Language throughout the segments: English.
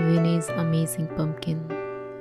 Winnie's amazing pumpkin.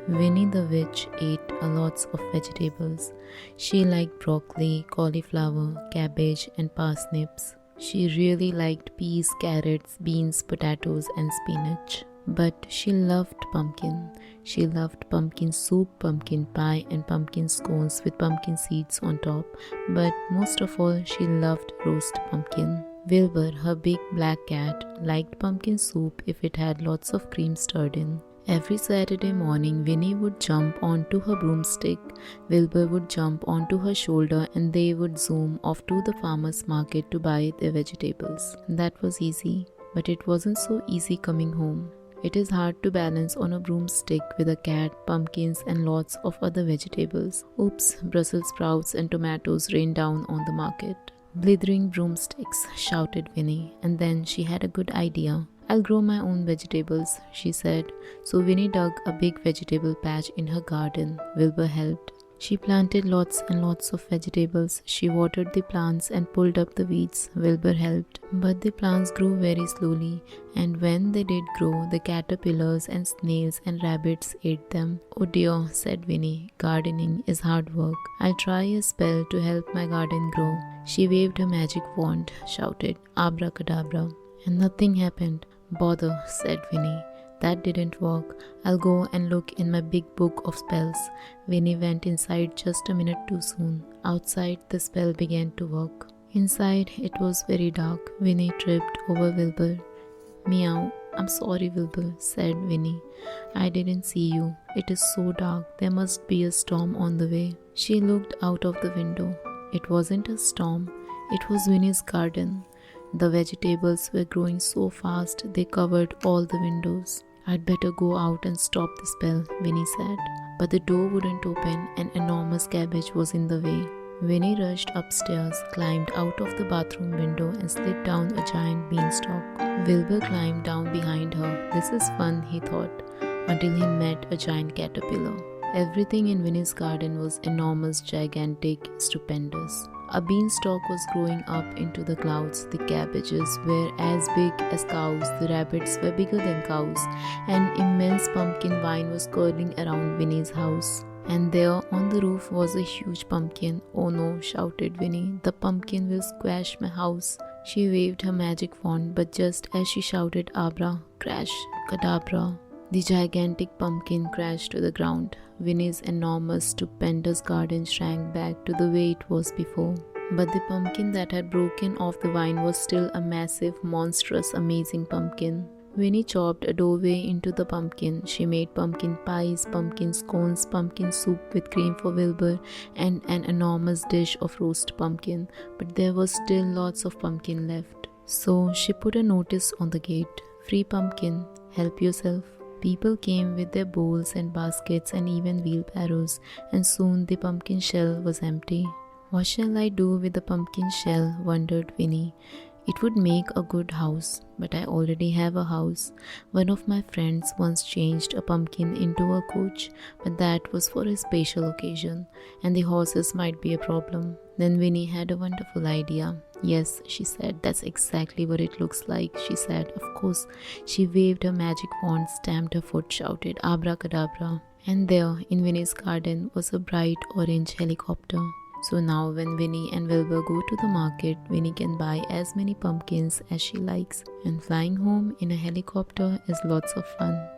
Winnie the witch ate a lots of vegetables. She liked broccoli, cauliflower, cabbage, and parsnips. She really liked peas, carrots, beans, potatoes, and spinach. But she loved pumpkin. She loved pumpkin soup, pumpkin pie, and pumpkin scones with pumpkin seeds on top. But most of all, she loved roast pumpkin. Wilbur, her big black cat, liked pumpkin soup if it had lots of cream stirred in. Every Saturday morning, Winnie would jump onto her broomstick, Wilbur would jump onto her shoulder, and they would zoom off to the farmer's market to buy their vegetables. That was easy, but it wasn't so easy coming home. It is hard to balance on a broomstick with a cat, pumpkins, and lots of other vegetables. Oops, Brussels sprouts and tomatoes rained down on the market. Blithering broomsticks, shouted Winnie, and then she had a good idea. I'll grow my own vegetables, she said. So Winnie dug a big vegetable patch in her garden. Wilbur helped. She planted lots and lots of vegetables. She watered the plants and pulled up the weeds. Wilbur helped. But the plants grew very slowly, and when they did grow, the caterpillars and snails and rabbits ate them. Oh dear, said Winnie, gardening is hard work. I'll try a spell to help my garden grow. She waved her magic wand, shouted, Abracadabra, and nothing happened. Bother, said Winnie. That didn't work. I'll go and look in my big book of spells. Winnie went inside just a minute too soon. Outside, the spell began to work. Inside, it was very dark. Winnie tripped over Wilbur. Meow. I'm sorry, Wilbur, said Winnie. I didn't see you. It is so dark. There must be a storm on the way. She looked out of the window. It wasn't a storm. It was Winnie's garden. The vegetables were growing so fast they covered all the windows. I'd better go out and stop the spell, Winnie said. But the door wouldn't open. An enormous cabbage was in the way. Winnie rushed upstairs, climbed out of the bathroom window and slid down a giant beanstalk. Wilbur climbed down behind her. This is fun, he thought, until he met a giant caterpillar. Everything in Winnie's garden was enormous, gigantic, stupendous. A beanstalk was growing up into the clouds. The cabbages were as big as cows. The rabbits were bigger than cows. An immense pumpkin vine was curling around Winnie's house. And there on the roof was a huge pumpkin. Oh no, shouted Winnie. The pumpkin will squash my house. She waved her magic wand, but just as she shouted Abra, crash, cadabra, the gigantic pumpkin crashed to the ground. Winnie's enormous, stupendous garden shrank back to the way it was before. But the pumpkin that had broken off the vine was still a massive, monstrous, amazing pumpkin. Winnie chopped a doorway into the pumpkin. She made pumpkin pies, pumpkin scones, pumpkin soup with cream for Wilbur, and an enormous dish of roast pumpkin. But there was still lots of pumpkin left. So she put a notice on the gate. Free pumpkin, help yourself. People came with their bowls and baskets and even wheelbarrows, and soon the pumpkin shell was empty. What shall I do with the pumpkin shell? Wondered Winnie. It would make a good house, but I already have a house. One of my friends once changed a pumpkin into a coach, but that was for a special occasion, and the horses might be a problem. Then Winnie had a wonderful idea. Yes, she said, that's exactly what it looks like, she said. Of course. She waved her magic wand, stamped her foot, shouted, Abracadabra. And there, in Winnie's garden, was a bright orange helicopter. So now when Winnie and Wilbur go to the market, Winnie can buy as many pumpkins as she likes. And flying home in a helicopter is lots of fun.